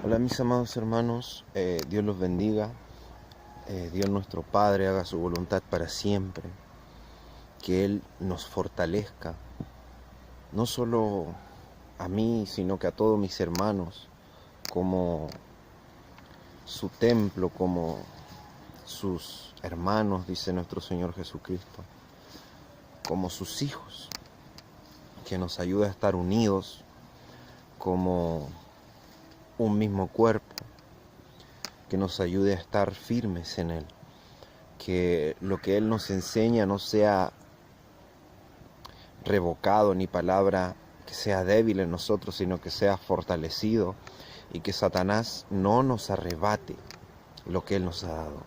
Hola mis amados hermanos, Dios los bendiga, Dios nuestro Padre haga su voluntad para siempre, que Él nos fortalezca, no solo a mí, sino que a todos mis hermanos, como su templo, como sus hermanos, dice nuestro Señor Jesucristo, como sus hijos, que nos ayude a estar unidos como un mismo cuerpo, que nos ayude a estar firmes en Él. Que lo que Él nos enseña no sea revocado ni palabra que sea débil en nosotros, sino que sea fortalecido y que Satanás no nos arrebate lo que Él nos ha dado,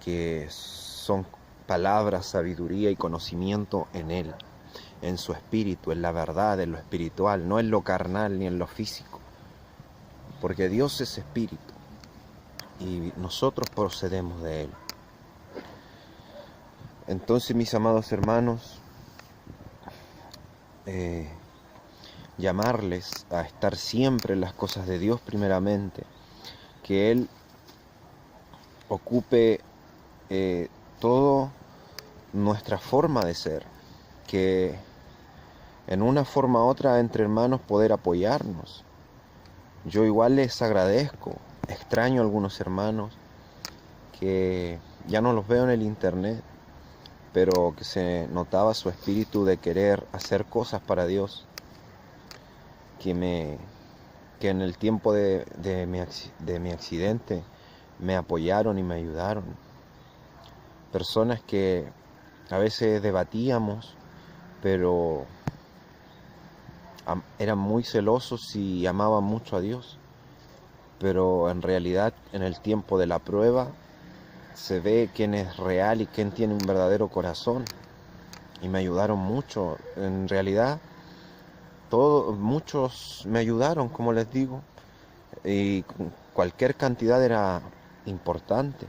que son palabras, sabiduría y conocimiento en Él, en su espíritu, en la verdad, en lo espiritual, no en lo carnal ni en lo físico, porque Dios es espíritu y nosotros procedemos de Él. Entonces, mis amados hermanos, llamarles a estar siempre en las cosas de Dios primeramente, que Él ocupe toda nuestra forma de ser, que en una forma u otra entre hermanos poder apoyarnos. Yo igual les agradezco, extraño a algunos hermanos que ya no los veo en el internet, pero que se notaba su espíritu de querer hacer cosas para Dios, que en el tiempo de mi accidente me apoyaron y me ayudaron. Personas que a veces debatíamos, pero eran muy celosos y amaban mucho a Dios. Pero en realidad, en el tiempo de la prueba, se ve quién es real y quién tiene un verdadero corazón. Y me ayudaron mucho. En realidad, muchos me ayudaron, como les digo. Y cualquier cantidad era importante.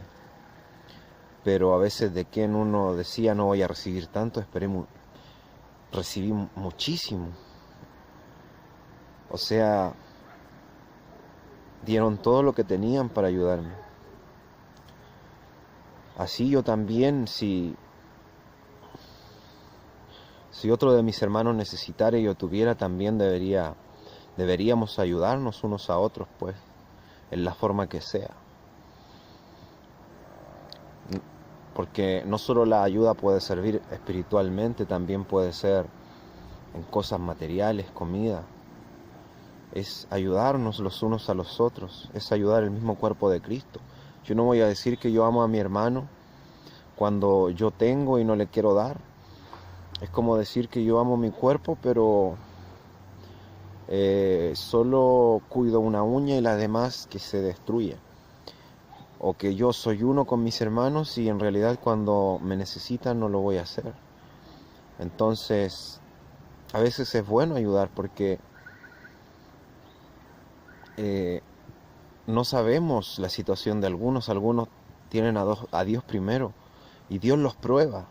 Pero a veces de quien uno decía no voy a recibir tanto, recibí muchísimo. O sea, dieron todo lo que tenían para ayudarme. Así yo también, si otro de mis hermanos necesitara y yo tuviera, también deberíamos ayudarnos unos a otros, pues, en la forma que sea. Porque no solo la ayuda puede servir espiritualmente, también puede ser en cosas materiales, comida. Es ayudarnos los unos a los otros, es ayudar el mismo cuerpo de Cristo. Yo no voy a decir que yo amo a mi hermano cuando yo tengo y no le quiero dar. Es como decir que yo amo mi cuerpo, pero solo cuido una uña y las demás que se destruyen. O que yo soy uno con mis hermanos y en realidad cuando me necesitan no lo voy a hacer. Entonces, a veces es bueno ayudar porque no sabemos la situación de algunos. Algunos tienen a Dios primero y Dios los prueba.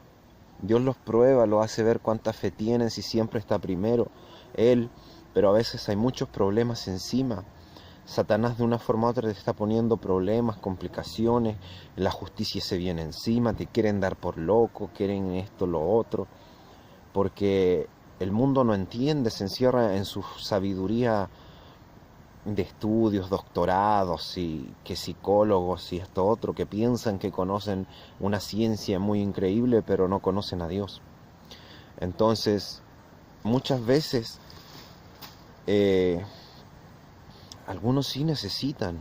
Dios los prueba, lo hace ver cuánta fe tienen, si siempre está primero Él, pero a veces hay muchos problemas encima. Satanás de una forma u otra te está poniendo problemas, complicaciones, la justicia se viene encima, te quieren dar por loco, quieren esto, lo otro, porque el mundo no entiende, se encierra en su sabiduría de estudios, doctorados y que psicólogos y esto otro, que piensan que conocen una ciencia muy increíble, pero no conocen a Dios. Entonces, muchas veces algunos sí necesitan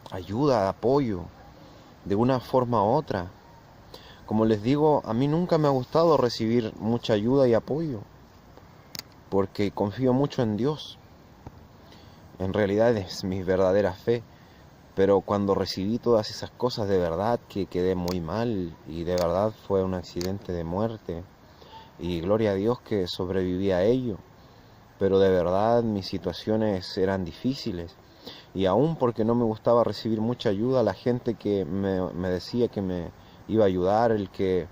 ayuda, apoyo, de una forma u otra. Como les digo, a mí nunca me ha gustado recibir mucha ayuda y apoyo, porque confío mucho en Dios. En realidad es mi verdadera fe. Pero cuando recibí todas esas cosas de verdad que quedé muy mal y de verdad fue un accidente de muerte. Y gloria a Dios que sobreviví a ello. Pero de verdad mis situaciones eran difíciles. Y aún porque no me gustaba recibir mucha ayuda, la gente que me decía que me iba a ayudar, el que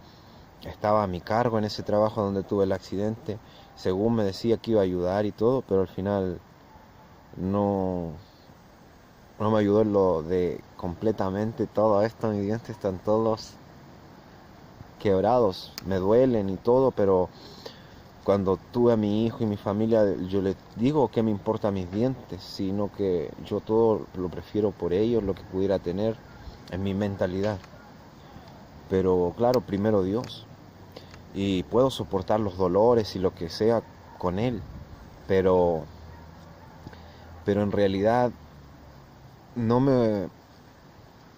estaba a mi cargo en ese trabajo donde tuve el accidente, según me decía que iba a ayudar y todo, pero al final no, no me ayudó en lo de completamente todo esto. Mis dientes están todos quebrados, me duelen y todo, pero cuando tuve a mi hijo y mi familia, yo les digo que me importa mis dientes, sino que yo todo lo prefiero por ellos, lo que pudiera tener en mi mentalidad. Pero claro, primero Dios. Y puedo soportar los dolores y lo que sea con Él, pero, pero en realidad no me,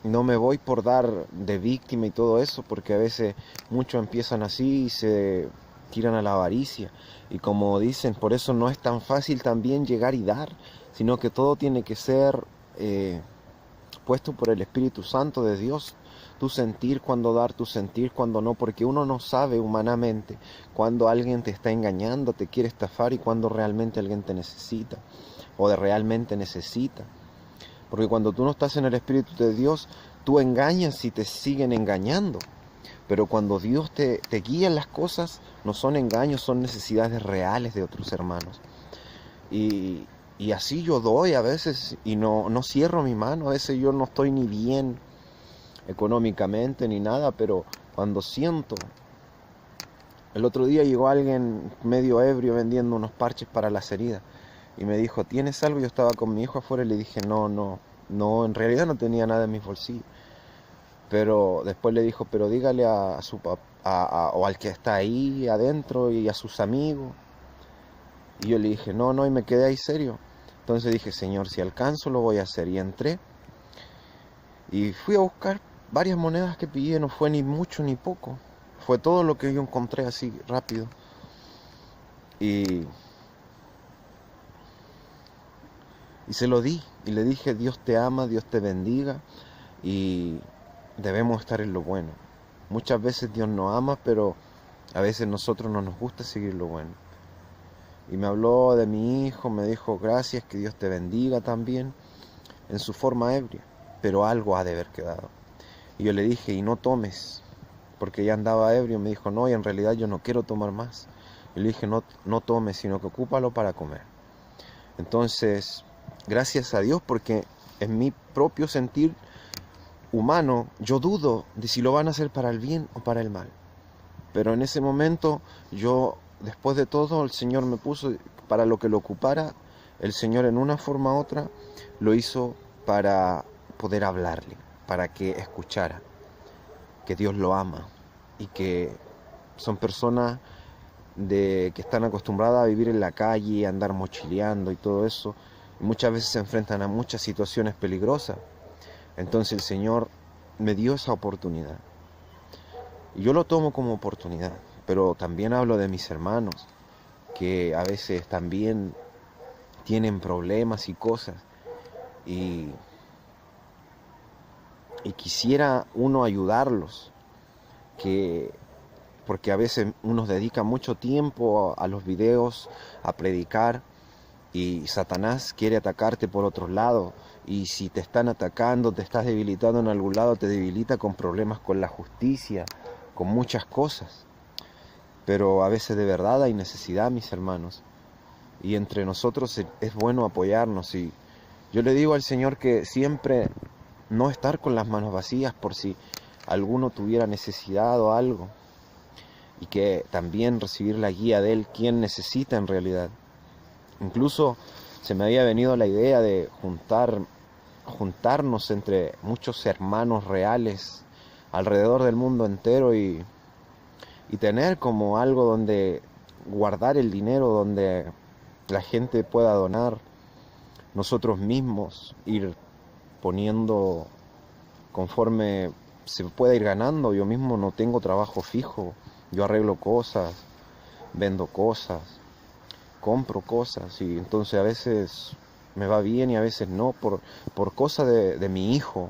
no me voy por dar de víctima y todo eso, porque a veces muchos empiezan así y se tiran a la avaricia. Y como dicen, por eso no es tan fácil también llegar y dar, sino que todo tiene que ser puesto por el Espíritu Santo de Dios. Tu sentir cuando dar, tu sentir cuando no, porque uno no sabe humanamente cuando alguien te está engañando, te quiere estafar y cuando realmente alguien te necesita o de realmente necesita. Porque cuando tú no estás en el Espíritu de Dios, tú engañas y te siguen engañando. Pero cuando Dios te guía en las cosas, no son engaños, son necesidades reales de otros hermanos. Y, y así yo doy a veces y no cierro mi mano. A veces yo no estoy ni bien económicamente ni nada, pero cuando siento... El otro día llegó alguien medio ebrio vendiendo unos parches para las heridas. Y me dijo, ¿tienes algo? Yo estaba con mi hijo afuera y le dije, no, en realidad no tenía nada en mis bolsillos. Pero después le dijo, pero dígale a su papá, o al que está ahí adentro y a sus amigos. Y yo le dije, no, y me quedé ahí serio. Entonces dije, Señor, si alcanzo lo voy a hacer. Y entré y fui a buscar varias monedas que pillé, no fue ni mucho ni poco. Fue todo lo que yo encontré así rápido. Y se lo di y le dije, Dios te ama, Dios te bendiga y debemos estar en lo bueno. Muchas veces Dios nos ama, pero a veces nosotros no nos gusta seguir lo bueno. Y me habló de mi hijo, me dijo gracias, que Dios te bendiga también, en su forma ebria, pero algo ha de haber quedado. Y yo le dije, y no tomes, porque ya andaba ebrio. Me dijo, no, y en realidad yo no quiero tomar más. Y le dije, no tomes, sino que ocúpalo para comer. Entonces, gracias a Dios, porque en mi propio sentir humano, yo dudo de si lo van a hacer para el bien o para el mal. Pero en ese momento, yo, después de todo, el Señor me puso para lo que lo ocupara. El Señor en una forma u otra lo hizo para poder hablarle, para que escuchara que Dios lo ama y que son personas que están acostumbradas a vivir en la calle, a andar mochileando y todo eso, y muchas veces se enfrentan a muchas situaciones peligrosas. Entonces el Señor me dio esa oportunidad. Y yo lo tomo como oportunidad, pero también hablo de mis hermanos, que a veces también tienen problemas y cosas, y, y quisiera uno ayudarlos, porque a veces uno dedica mucho tiempo a los videos, a predicar, y Satanás quiere atacarte por otros lados. Y si te están atacando, te estás debilitando en algún lado, te debilita con problemas con la justicia, con muchas cosas. Pero a veces de verdad hay necesidad, mis hermanos. Y entre nosotros es bueno apoyarnos. Y yo le digo al Señor que siempre no estar con las manos vacías por si alguno tuviera necesidad o algo. Y que también recibir la guía de Él, quien necesita en realidad. Incluso se me había venido la idea de juntarnos entre muchos hermanos reales alrededor del mundo entero y tener como algo donde guardar el dinero, donde la gente pueda donar, nosotros mismos ir poniendo conforme se pueda ir ganando. Yo mismo no tengo trabajo fijo, yo arreglo cosas, vendo cosas, compro cosas, y entonces a veces me va bien y a veces no, por cosa de mi hijo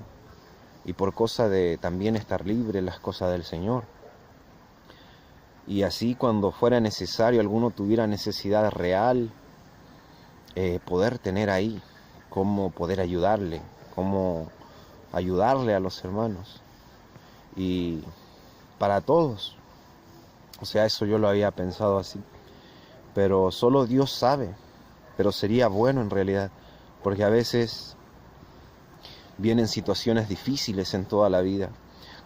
y por cosa de también estar libre en las cosas del Señor. Y así cuando fuera necesario, alguno tuviera necesidad real, poder tener ahí cómo poder ayudarle, cómo ayudarle a los hermanos. Y para todos, o sea, eso yo lo había pensado así. Pero solo Dios sabe, pero sería bueno en realidad, porque a veces vienen situaciones difíciles en toda la vida.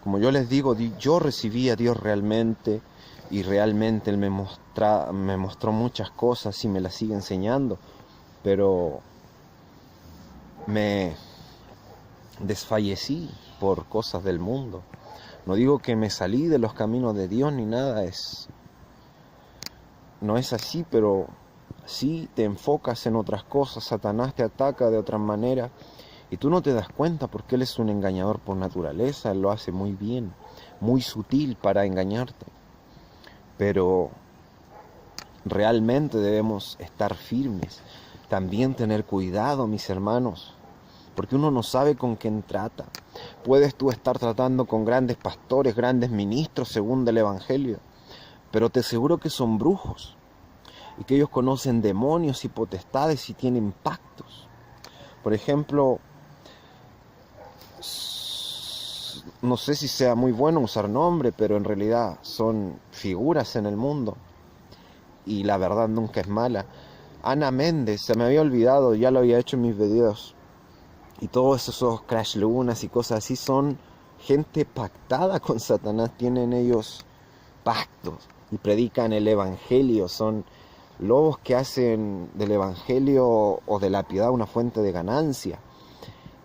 Como yo les digo, yo recibí a Dios realmente y realmente Él me mostró muchas cosas y me las sigue enseñando, pero me desfallecí por cosas del mundo. No digo que me salí de los caminos de Dios ni nada, no es así, pero sí te enfocas en otras cosas. Satanás te ataca de otra manera y tú no te das cuenta porque Él es un engañador por naturaleza. Él lo hace muy bien, muy sutil para engañarte, pero realmente debemos estar firmes. También tener cuidado, mis hermanos, porque uno no sabe con quién trata. Puedes tú estar tratando con grandes pastores, grandes ministros según el Evangelio, pero te aseguro que son brujos y que ellos conocen demonios y potestades y tienen pactos. Por ejemplo, no sé si sea muy bueno usar nombre, pero en realidad son figuras en el mundo y la verdad nunca es mala. Ana Méndez, se me había olvidado, ya lo había hecho en mis videos. Y todos esos Crash Lunas y cosas así son gente pactada con Satanás, tienen ellos pactos y predican el Evangelio, son lobos que hacen del Evangelio o de la piedad una fuente de ganancia.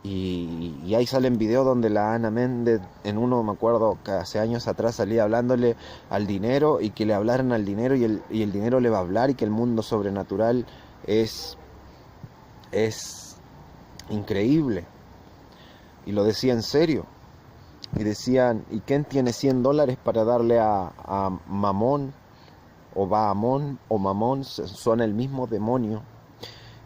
Y ahí salen videos donde la Ana Méndez, en uno me acuerdo que hace años atrás salía hablándole al dinero y que le hablaran al dinero y el dinero le va a hablar y que el mundo sobrenatural es increíble. Y lo decía en serio. Y decían, ¿y quién tiene $100 para darle a Mamón? O Bahamón o Mamón, son el mismo demonio.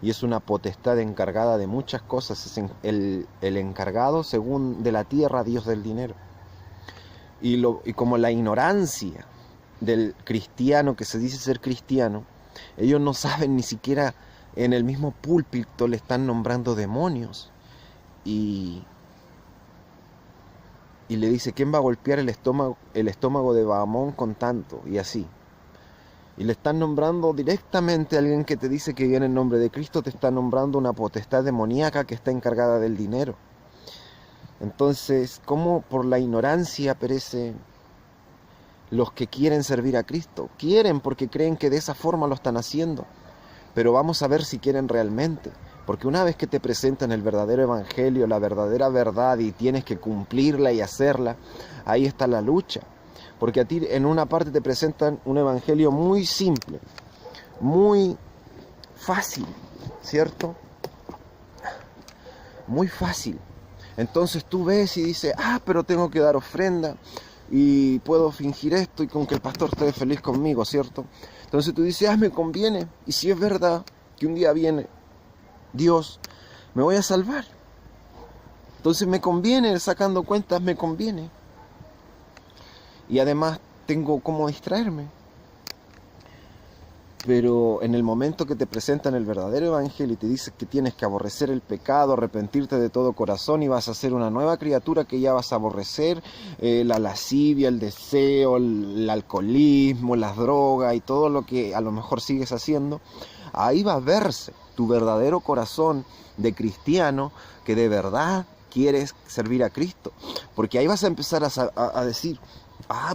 Y es una potestad encargada de muchas cosas. Es el encargado, según de la tierra, Dios del dinero. Y como la ignorancia del cristiano que se dice ser cristiano, ellos no saben ni siquiera, en el mismo púlpito le están nombrando demonios. Y le dice, ¿quién va a golpear el estómago de Bahamón con tanto? Y así. Y le están nombrando directamente a alguien que te dice que viene en nombre de Cristo, te está nombrando una potestad demoníaca que está encargada del dinero. Entonces, ¿cómo por la ignorancia perecen los que quieren servir a Cristo? Quieren porque creen que de esa forma lo están haciendo. Pero vamos a ver si quieren realmente. Porque una vez que te presentan el verdadero evangelio, la verdadera verdad, y tienes que cumplirla y hacerla, ahí está la lucha. Porque a ti en una parte te presentan un evangelio muy simple, muy fácil, ¿cierto? Muy fácil. Entonces tú ves y dices, pero tengo que dar ofrenda y puedo fingir esto y con que el pastor esté feliz conmigo, ¿cierto? Entonces tú dices, me conviene. Y si es verdad que un día viene Dios, me voy a salvar. Entonces me conviene, sacando cuentas, me conviene. Y además tengo cómo distraerme. Pero en el momento que te presentan el verdadero evangelio y te dicen que tienes que aborrecer el pecado, arrepentirte de todo corazón y vas a ser una nueva criatura que ya vas a aborrecer la lascivia, el deseo, el alcoholismo, las drogas y todo lo que a lo mejor sigues haciendo, ahí va a verse tu verdadero corazón de cristiano que de verdad quieres servir a Cristo. Porque ahí vas a empezar a decir,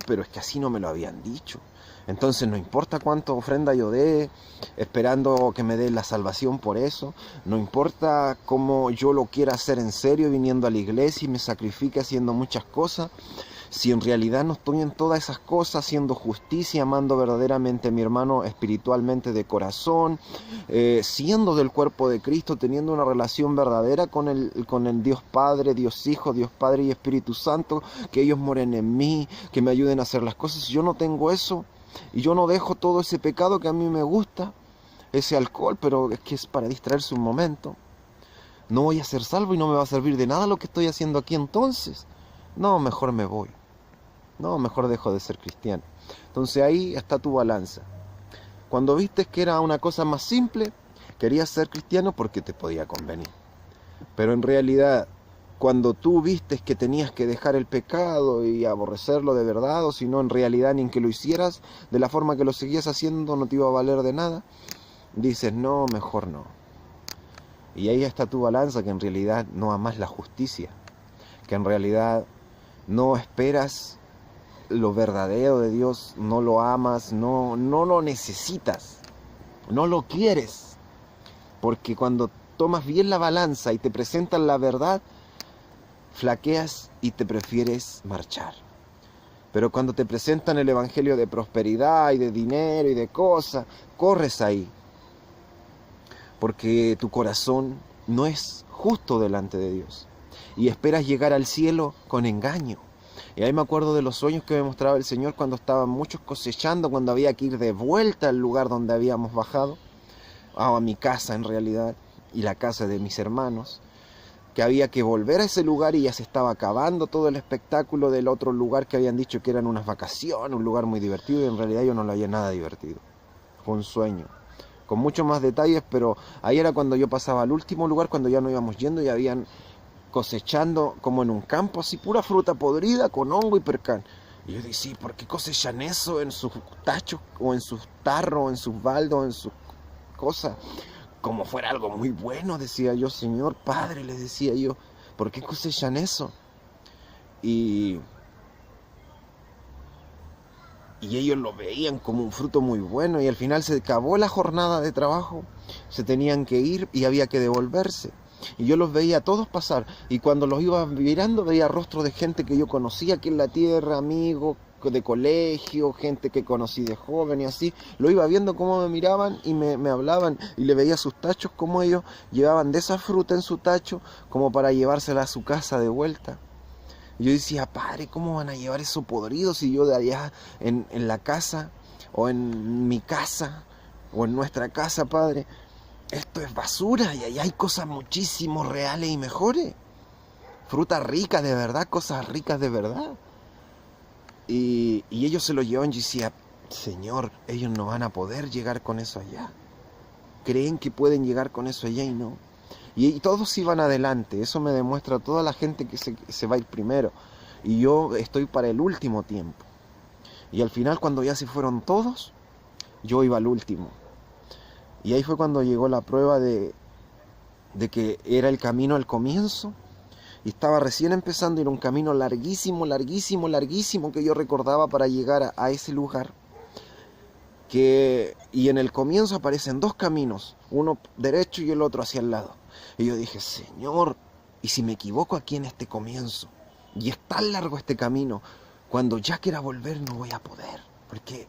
pero es que así no me lo habían dicho. Entonces no importa cuánto ofrenda yo dé, esperando que me dé la salvación por eso. No importa cómo yo lo quiera hacer en serio, viniendo a la iglesia y me sacrifique haciendo muchas cosas. Si en realidad no estoy en todas esas cosas, haciendo justicia, amando verdaderamente a mi hermano espiritualmente de corazón, siendo del cuerpo de Cristo, teniendo una relación verdadera con el Dios Padre, Dios Hijo, Dios Padre y Espíritu Santo, que ellos moren en mí, que me ayuden a hacer las cosas. Si yo no tengo eso, y yo no dejo todo ese pecado que a mí me gusta, ese alcohol, pero es que es para distraerse un momento, no voy a ser salvo y no me va a servir de nada lo que estoy haciendo aquí entonces. No, mejor me voy. No, mejor dejo de ser cristiano. Entonces ahí está tu balanza. Cuando viste que era una cosa más simple, querías ser cristiano porque te podía convenir. Pero en realidad, cuando tú vistes que tenías que dejar el pecado y aborrecerlo de verdad, o si no, en realidad ni en que lo hicieras, de la forma que lo seguías haciendo no te iba a valer de nada, dices, no, mejor no. Y ahí está tu balanza, que en realidad no amas la justicia, que en realidad no esperas lo verdadero de Dios, no lo amas, no lo necesitas, no lo quieres. Porque cuando tomas bien la balanza y te presentan la verdad, flaqueas y te prefieres marchar. Pero cuando te presentan el evangelio de prosperidad y de dinero y de cosas, corres ahí. Porque tu corazón no es justo delante de Dios. Y esperas llegar al cielo con engaño. Y ahí me acuerdo de los sueños que me mostraba el Señor cuando estaban muchos cosechando, cuando había que ir de vuelta al lugar donde habíamos bajado, a mi casa en realidad, y la casa de mis hermanos, que había que volver a ese lugar y ya se estaba acabando todo el espectáculo del otro lugar que habían dicho que eran unas vacaciones, un lugar muy divertido, y en realidad yo no lo había nada divertido. Fue un sueño, con muchos más detalles, pero ahí era cuando yo pasaba al último lugar, cuando ya no íbamos yendo y habían cosechando como en un campo, así pura fruta podrida con hongo y percán. Y yo decía, ¿por qué cosechan eso en sus tachos o en sus tarros, en sus baldos, en sus cosas? Como fuera algo muy bueno, decía yo, Señor Padre, les decía yo, ¿por qué cosechan eso? Y ellos lo veían como un fruto muy bueno, y al final se acabó la jornada de trabajo, se tenían que ir y había que devolverse. Y yo los veía a todos pasar, y cuando los iba mirando veía rostros de gente que yo conocía aquí en la tierra, amigos de colegio, gente que conocí de joven y así. Lo iba viendo cómo me miraban y me hablaban, y le veía sus tachos, como ellos llevaban de esa fruta en su tacho como para llevársela a su casa de vuelta. Y yo decía, Padre, ¿cómo van a llevar eso podrido si yo de allá en la casa, o en mi casa, o en nuestra casa, Padre, esto es basura, y allá hay cosas muchísimo reales y mejores? Fruta rica de verdad, cosas ricas de verdad. Y ellos se lo llevan. Y decía, Señor, ellos no van a poder llegar con eso allá. Creen que pueden llegar con eso allá y no. Y todos iban adelante. Eso me demuestra toda la gente que se va a ir primero. Y yo estoy para el último tiempo. Y al final, cuando ya se fueron todos, yo iba al último. Y ahí fue cuando llegó la prueba de que era el camino al comienzo. Y estaba recién empezando, era un camino larguísimo, larguísimo, larguísimo que yo recordaba para llegar a ese lugar. Y en el comienzo aparecen dos caminos, uno derecho y el otro hacia el lado. Y yo dije, Señor, ¿y si me equivoco aquí en este comienzo? Y es tan largo este camino, cuando ya quiera volver no voy a poder. Porque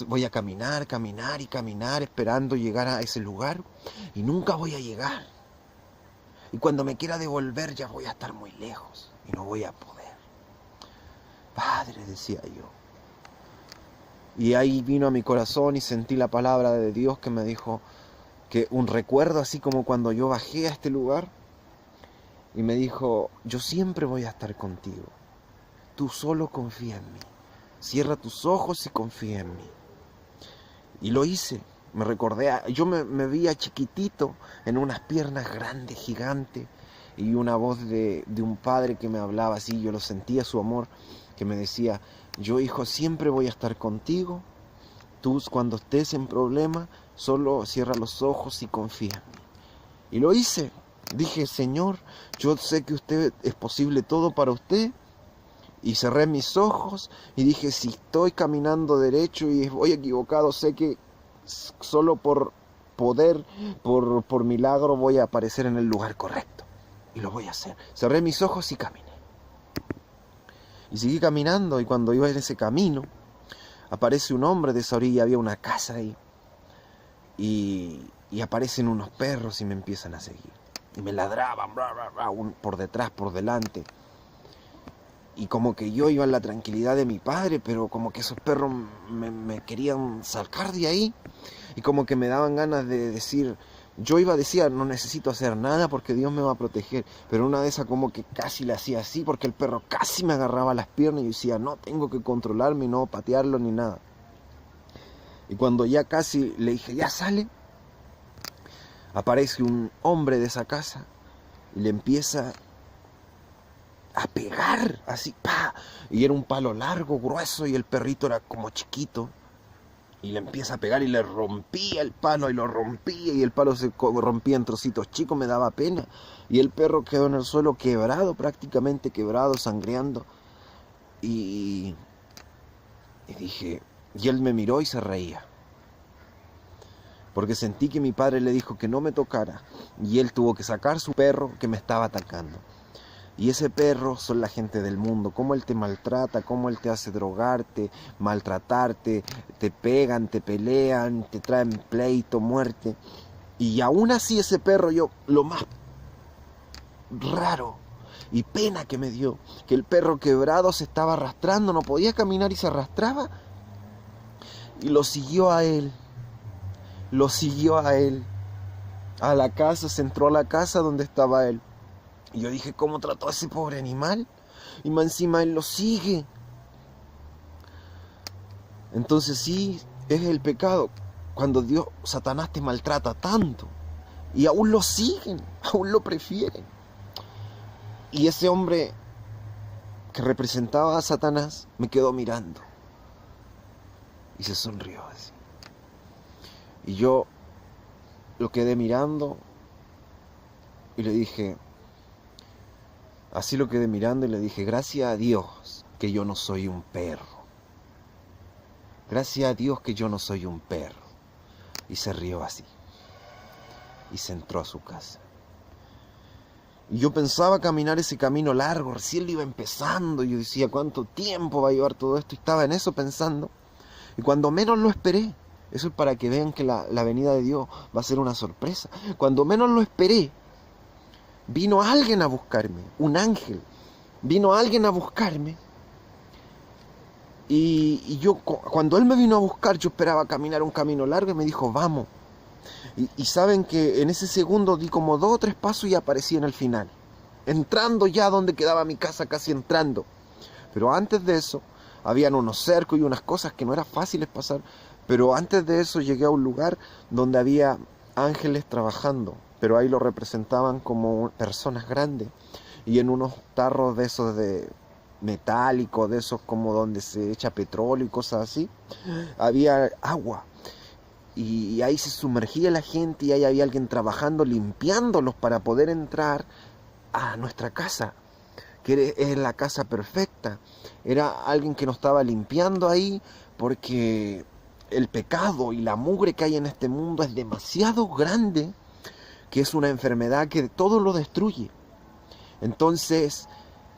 voy a caminar, caminar y caminar esperando llegar a ese lugar y nunca voy a llegar. Y cuando me quiera devolver ya voy a estar muy lejos y no voy a poder. Padre, decía yo. Y ahí vino a mi corazón y sentí la palabra de Dios que me dijo, que un recuerdo así como cuando yo bajé a este lugar, y me dijo, yo siempre voy a estar contigo. Tú solo confía en mí. Cierra tus ojos y confía en mí. Y lo hice. Me recordé, yo me veía chiquitito en unas piernas grandes, gigantes, y una voz de un padre que me hablaba así, yo lo sentía, su amor, que me decía, yo hijo siempre voy a estar contigo, tú cuando estés en problema, solo cierra los ojos y confía en mí. Y lo hice, dije, Señor, yo sé que usted es posible todo para usted, y cerré mis ojos y dije, si estoy caminando derecho y voy equivocado, sé que solo por poder, por milagro voy a aparecer en el lugar correcto. Y lo voy a hacer. Cerré mis ojos y caminé. Y seguí caminando, y cuando iba en ese camino, aparece un hombre de esa orilla, había una casa ahí. Y aparecen unos perros y me empiezan a seguir. Y me ladraban, bla, bla, bla, por detrás, por delante. Y como que yo iba en la tranquilidad de mi padre, pero como que esos perros me querían sacar de ahí. Y como que me daban ganas de decir, yo iba a decir, no necesito hacer nada porque Dios me va a proteger. Pero una de esas como que casi le hacía así, porque el perro casi me agarraba las piernas y yo decía, no, tengo que controlarme y no patearlo ni nada. Y cuando ya casi le dije, ya sale, aparece un hombre de esa casa y le empieza a pegar, así, ¡pa! Y era un palo largo, grueso, y el perrito era como chiquito. Y le empieza a pegar y le rompía el palo y lo rompía y el palo se rompía en trocitos chicos, me daba pena. Y el perro quedó en el suelo quebrado, prácticamente quebrado, sangreando. Y dije, y él me miró y se reía. Porque sentí que mi padre le dijo que no me tocara. Y él tuvo que sacar su perro que me estaba atacando. Y ese perro son la gente del mundo, cómo él te maltrata, cómo él te hace drogarte, maltratarte, te pegan, te pelean, te traen pleito, muerte. Y aún así ese perro, yo, lo más raro y pena que me dio, que el perro quebrado se estaba arrastrando, no podía caminar y se arrastraba, y lo siguió a él, a la casa, se entró a la casa donde estaba él. Y yo dije, ¿cómo trató a ese pobre animal? Y más encima él lo sigue. Entonces sí, es el pecado. Cuando Satanás te maltrata tanto. Y aún lo siguen, aún lo prefieren. Y ese hombre que representaba a Satanás me quedó mirando. Y se sonrió así. Y yo lo quedé mirando y le dije... Así lo quedé mirando y le dije, gracias a Dios que yo no soy un perro. Gracias a Dios que yo no soy un perro. Y se rió así. Y se entró a su casa. Y yo pensaba caminar ese camino largo, recién lo iba empezando. Y yo decía, ¿cuánto tiempo va a llevar todo esto? Y estaba en eso pensando. Y cuando menos lo esperé, eso es para que vean que la venida de Dios va a ser una sorpresa. Cuando menos lo esperé, vino alguien a buscarme, un ángel. Vino alguien a buscarme. Y yo, cuando él me vino a buscar, yo esperaba caminar un camino largo y me dijo, vamos. Y saben que en ese segundo di como 2 o 3 pasos y aparecí en el final. Entrando ya donde quedaba mi casa, casi entrando. Pero antes de eso, habían unos cercos y unas cosas que no eran fáciles pasar. Pero antes de eso llegué a un lugar donde había ángeles trabajando. Pero ahí lo representaban como personas grandes. Y en unos tarros de esos de metálicos, de esos como donde se echa petróleo y cosas así, había agua. Y ahí se sumergía la gente y ahí había alguien trabajando, limpiándolos para poder entrar a nuestra casa, que es la casa perfecta. Era alguien que nos estaba limpiando ahí porque el pecado y la mugre que hay en este mundo es demasiado grande, que es una enfermedad que todo lo destruye. Entonces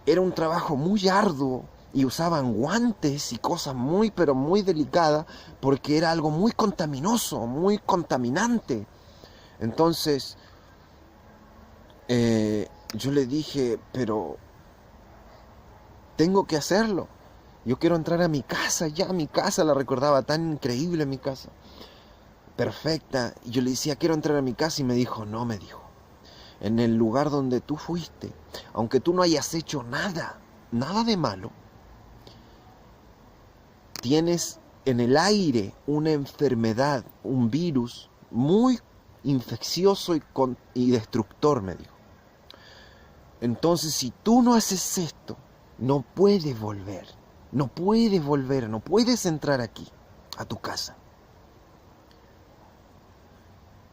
era un trabajo muy arduo y usaban guantes y cosas muy pero muy delicadas porque era algo muy contaminoso, muy contaminante. Entonces yo le dije, pero tengo que hacerlo. Yo quiero entrar a mi casa ya, mi casa la recordaba tan increíble, mi casa, perfecta. Y yo le decía, quiero entrar a mi casa y me dijo, no, me dijo, en el lugar donde tú fuiste, aunque tú no hayas hecho nada de malo, tienes en el aire una enfermedad, un virus muy infeccioso y destructor, me dijo. Entonces, si tú no haces esto, no puedes volver, no puedes entrar aquí, a tu casa.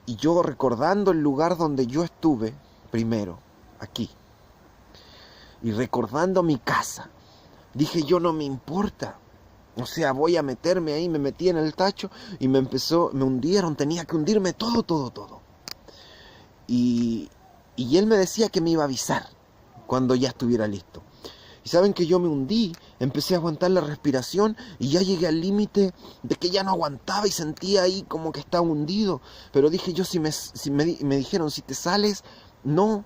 Y yo recordando el lugar donde yo estuve, primero, aquí, y recordando mi casa, dije, yo no me importa. O sea, voy a meterme ahí, me metí en el tacho y me hundieron, tenía que hundirme todo. Y él me decía que me iba a avisar cuando ya estuviera listo. Y saben que yo me hundí, empecé a aguantar la respiración y ya llegué al límite de que ya no aguantaba y sentía ahí como que estaba hundido. Pero dije yo, me dijeron, si te sales, no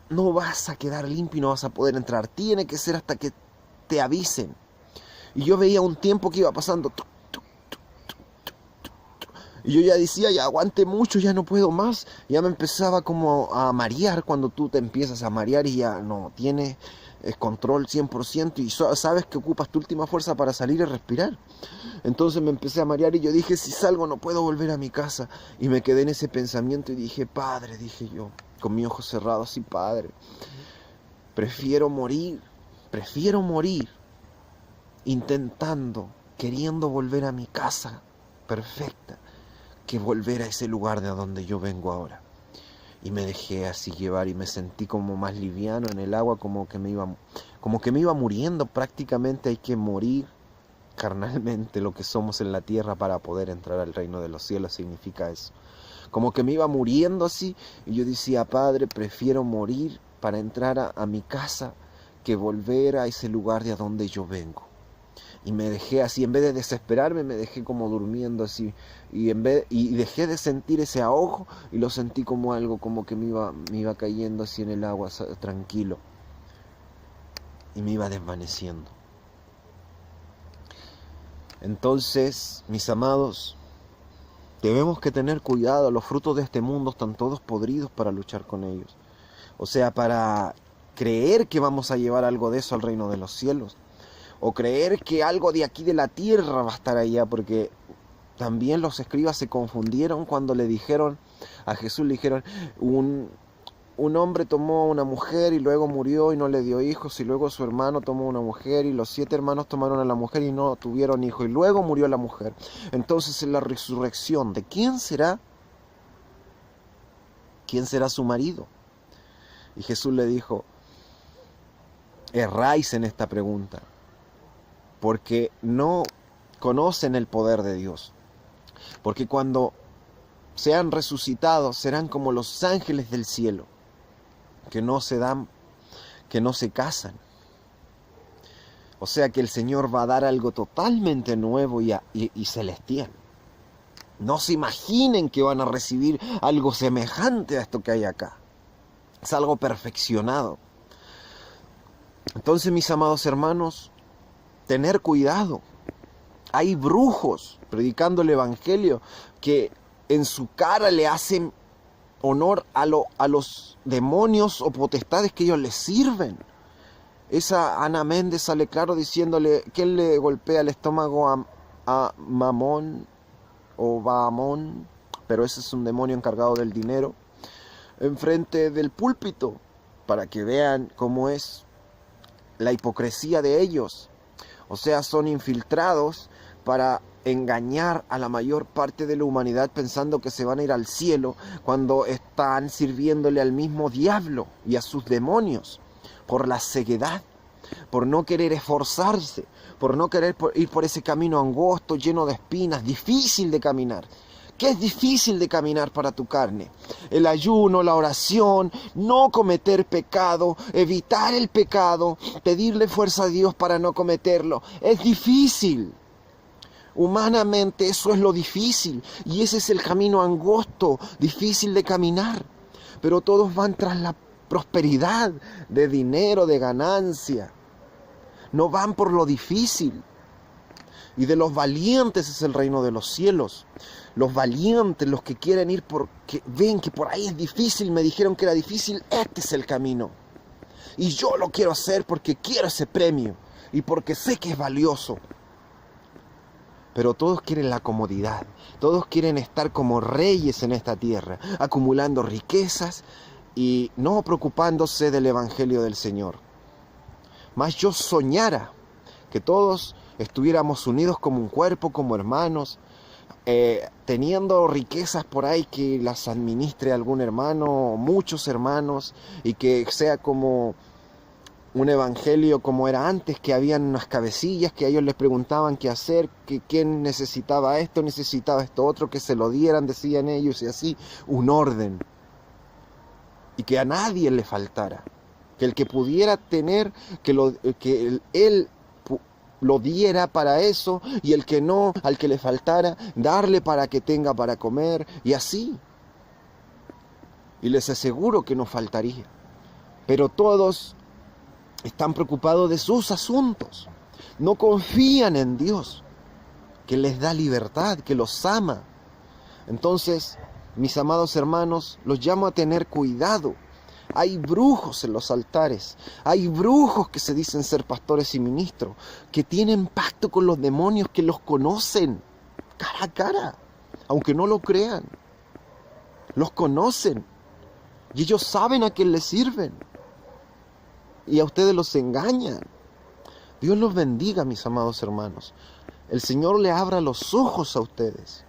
vas a quedar limpio y no vas a poder entrar. Tiene que ser hasta que te avisen. Y yo veía un tiempo que iba pasando. Y yo ya decía, ya aguante mucho, ya no puedo más. Ya me empezaba como a marear cuando tú te empiezas a marear y ya no tienes control 100% y sabes que ocupas tu última fuerza para salir y respirar. Entonces me empecé a marear y yo dije, si salgo no puedo volver a mi casa. Y me quedé en ese pensamiento y dije, Padre, dije yo, con mis ojos cerrados, sí, Padre, prefiero morir intentando, queriendo volver a mi casa perfecta que volver a ese lugar de donde yo vengo ahora. Y me dejé así llevar y me sentí como más liviano en el agua, como que me iba muriendo. Prácticamente hay que morir carnalmente lo que somos en la tierra para poder entrar al reino de los cielos, significa eso. Como que me iba muriendo así y yo decía, Padre, prefiero morir para entrar a mi casa que volver a ese lugar de donde yo vengo. Y me dejé así, en vez de desesperarme, me dejé como durmiendo así. Y dejé de sentir ese ahogo y lo sentí como algo, como que me iba cayendo así en el agua, tranquilo. Y me iba desvaneciendo. Entonces, mis amados, debemos que tener cuidado. Los frutos de este mundo están todos podridos para luchar con ellos. O sea, para creer que vamos a llevar algo de eso al reino de los cielos. O creer que algo de aquí de la tierra va a estar allá, porque también los escribas se confundieron cuando le dijeron a Jesús, le dijeron, un hombre tomó una mujer y luego murió y no le dio hijos, y luego su hermano tomó una mujer y los 7 hermanos tomaron a la mujer y no tuvieron hijos, y luego murió la mujer. Entonces en la resurrección, ¿de quién será? ¿Quién será su marido? Y Jesús le dijo, erráis en esta pregunta, porque no conocen el poder de Dios. Porque cuando sean resucitados serán como los ángeles del cielo, que no se casan. O sea que el Señor va a dar algo totalmente nuevo y celestial. No se imaginen que van a recibir algo semejante a esto que hay acá. Es algo perfeccionado. Entonces, mis amados hermanos, tener cuidado. Hay brujos predicando el evangelio que en su cara le hacen honor a los demonios o potestades que ellos les sirven. Esa Ana Méndez sale claro diciéndole que él le golpea el estómago a Mamón o Baamón, pero ese es un demonio encargado del dinero, enfrente del púlpito, para que vean cómo es la hipocresía de ellos. O sea, son infiltrados para engañar a la mayor parte de la humanidad pensando que se van a ir al cielo cuando están sirviéndole al mismo diablo y a sus demonios por la ceguedad, por no querer esforzarse, por no querer ir por ese camino angosto, lleno de espinas, difícil de caminar. ¿Qué es difícil de caminar para tu carne? El ayuno, la oración, no cometer pecado, evitar el pecado, pedirle fuerza a Dios para no cometerlo. Es difícil. Humanamente eso es lo difícil y ese es el camino angosto, difícil de caminar. Pero todos van tras la prosperidad, de dinero, de ganancia. No van por lo difícil. Y de los valientes es el reino de los cielos. Los valientes, los que quieren ir porque ven que por ahí es difícil, me dijeron que era difícil, este es el camino. Y yo lo quiero hacer porque quiero ese premio y porque sé que es valioso. Pero todos quieren la comodidad, todos quieren estar como reyes en esta tierra, acumulando riquezas y no preocupándose del evangelio del Señor. Mas yo soñara que todos estuviéramos unidos como un cuerpo, como hermanos, teniendo riquezas por ahí que las administre algún hermano o muchos hermanos, y que sea como un evangelio como era antes, que habían unas cabecillas que a ellos les preguntaban qué hacer, que quién necesitaba esto otro, que se lo dieran, decían ellos, y así, un orden. Y que a nadie le faltara, que el que pudiera tener, él lo diera para eso, y el que no, al que le faltara, darle para que tenga para comer, y así. Y les aseguro que no faltaría. Pero todos están preocupados de sus asuntos. No confían en Dios, que les da libertad, que los ama. Entonces, mis amados hermanos, los llamo a tener cuidado. Hay brujos en los altares. Hay brujos que se dicen ser pastores y ministros, que tienen pacto con los demonios, que los conocen cara a cara, aunque no lo crean. Los conocen. Y ellos saben a quién les sirven. Y a ustedes los engañan. Dios los bendiga, mis amados hermanos. el Señor le abra los ojos a ustedes.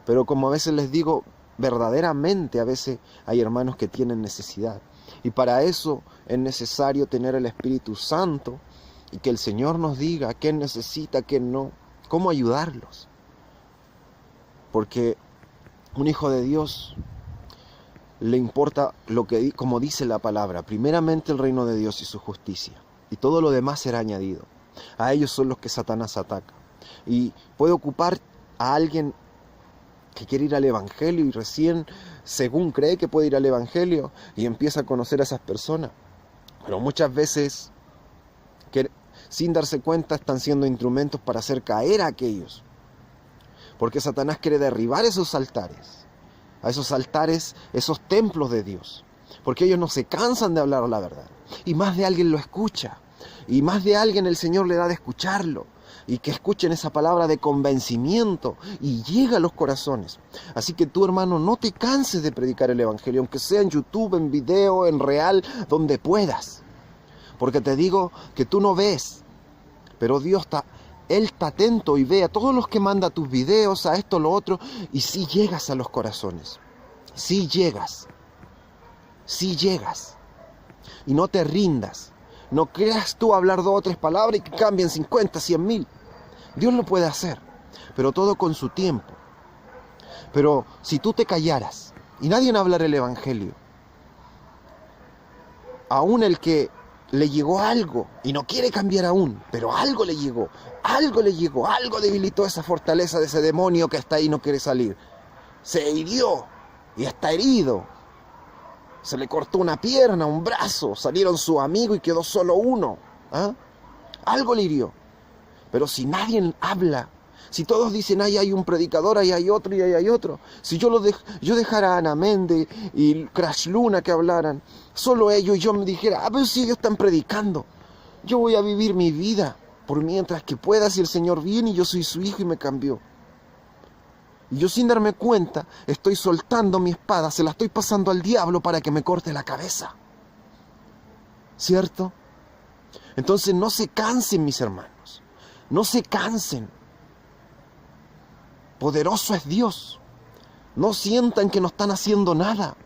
Pero como a veces les digo, verdaderamente a veces hay hermanos que tienen necesidad. Y para eso es necesario tener el Espíritu Santo y que el Señor nos diga qué necesita, qué no, cómo ayudarlos. Porque un hijo de Dios le importa lo que, como dice la palabra, primeramente el reino de Dios y su justicia, y todo lo demás será añadido. A ellos son los que Satanás ataca. Y puede ocupar a alguien que quiere ir al Evangelio y recién, según cree que puede ir al Evangelio, y empieza a conocer a esas personas. Pero muchas veces, sin darse cuenta, están siendo instrumentos para hacer caer a aquellos. Porque Satanás quiere derribar esos altares, a esos altares, esos templos de Dios. Porque ellos no se cansan de hablar la verdad. Y más de alguien lo escucha. Y más de alguien el Señor le da de escucharlo. Y que escuchen esa palabra de convencimiento y llega a los corazones. Así que tú, hermano, no te canses de predicar el Evangelio, aunque sea en YouTube, en video, en real, donde puedas. Porque te digo que tú no ves, pero Él está atento y ve a todos los que manda tus videos, a esto, lo otro, y sí llegas a los corazones. Sí llegas. Sí llegas. Y no te rindas. No creas tú hablar 2 o 3 palabras y que cambien 50, 100 mil. Dios lo puede hacer, pero todo con su tiempo. Pero si tú te callaras y nadie hablara el Evangelio, aún el que le llegó algo y no quiere cambiar aún, pero algo le llegó, algo debilitó esa fortaleza de ese demonio que está ahí y no quiere salir. Se hirió y está herido. Se le cortó una pierna, un brazo, salieron sus amigos y quedó solo uno. ¿Ah? Algo le hirió. Pero si nadie habla, si todos dicen, ahí hay un predicador, ahí hay otro y ahí hay otro. Si yo dejara a Ana Méndez y Crash Luna que hablaran, solo ellos, y yo me dijera, pero si ellos están predicando, yo voy a vivir mi vida por mientras que pueda, si el Señor viene y yo soy su hijo y me cambió. Y yo sin darme cuenta, estoy soltando mi espada, se la estoy pasando al diablo para que me corte la cabeza. ¿Cierto? Entonces no se cansen, mis hermanos. No se cansen. Poderoso es Dios. No sientan que no están haciendo nada.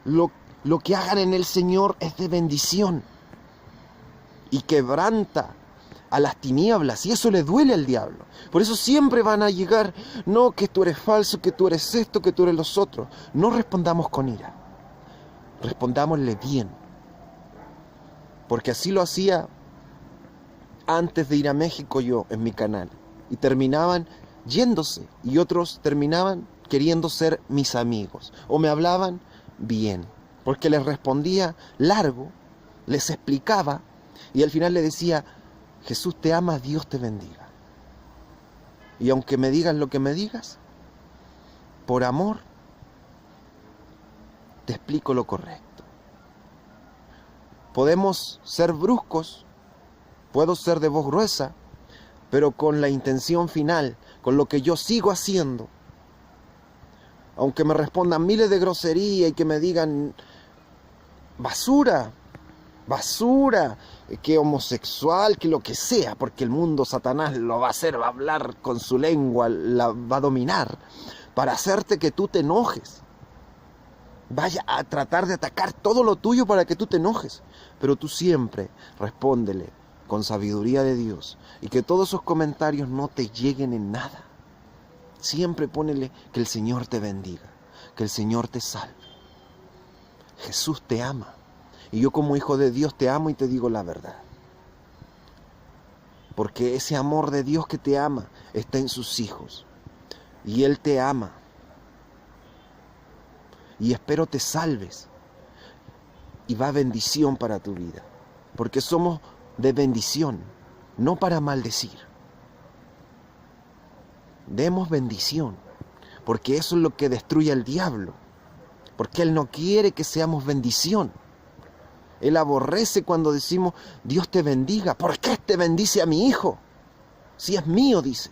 Lo que hagan en el Señor es de bendición. Y quebranta a las tinieblas, y eso le duele al diablo. Por eso siempre van a llegar, no, que tú eres falso, que tú eres esto, que tú eres los otros. No respondamos con ira. Respondámosle bien. Porque así lo hacía antes de ir a México yo en mi canal. Y terminaban yéndose. Y otros terminaban queriendo ser mis amigos. O me hablaban bien. Porque les respondía largo, les explicaba. Y al final le decía, Jesús te ama, Dios te bendiga. Y aunque me digas lo que me digas, por amor, te explico lo correcto. Podemos ser bruscos, puedo ser de voz gruesa, pero con la intención final, con lo que yo sigo haciendo. Aunque me respondan miles de groserías y que me digan basura, que homosexual, que lo que sea, porque el mundo Satanás lo va a hacer, va a hablar con su lengua, la va a dominar, para hacerte que tú te enojes. Vaya a tratar de atacar todo lo tuyo para que tú te enojes. Pero tú siempre respóndele con sabiduría de Dios y que todos esos comentarios no te lleguen en nada. Siempre ponele que el Señor te bendiga, que el Señor te salve. Jesús te ama. Y yo como hijo de Dios te amo y te digo la verdad. Porque ese amor de Dios que te ama está en sus hijos. Y Él te ama. Y espero te salves. Y va bendición para tu vida. Porque somos de bendición, no para maldecir. Demos bendición. Porque eso es lo que destruye al diablo. Porque Él no quiere que seamos bendición. Él aborrece cuando decimos, Dios te bendiga. ¿Por qué te bendice a mi hijo? Si es mío, dice.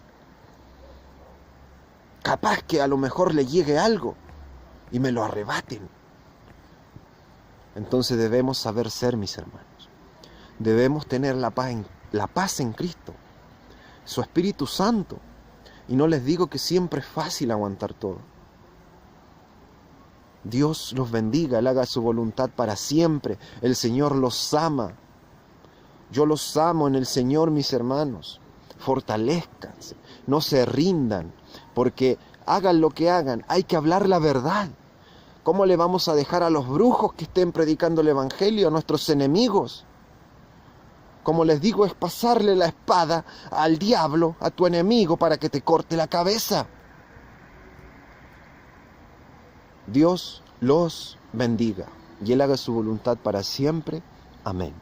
Capaz que a lo mejor le llegue algo y me lo arrebaten. Entonces debemos saber ser, mis hermanos. Debemos tener la paz en Cristo. su Espíritu Santo. Y no les digo que siempre es fácil aguantar todo. Dios los bendiga, Él haga su voluntad para siempre. El Señor los ama. Yo los amo en el Señor, mis hermanos. Fortalezcanse, no se rindan, porque hagan lo que hagan, hay que hablar la verdad. ¿Cómo le vamos a dejar a los brujos que estén predicando el Evangelio, a nuestros enemigos? Como les digo, es pasarle la espada al diablo, a tu enemigo, para que te corte la cabeza. Dios los bendiga y Él haga su voluntad para siempre. Amén.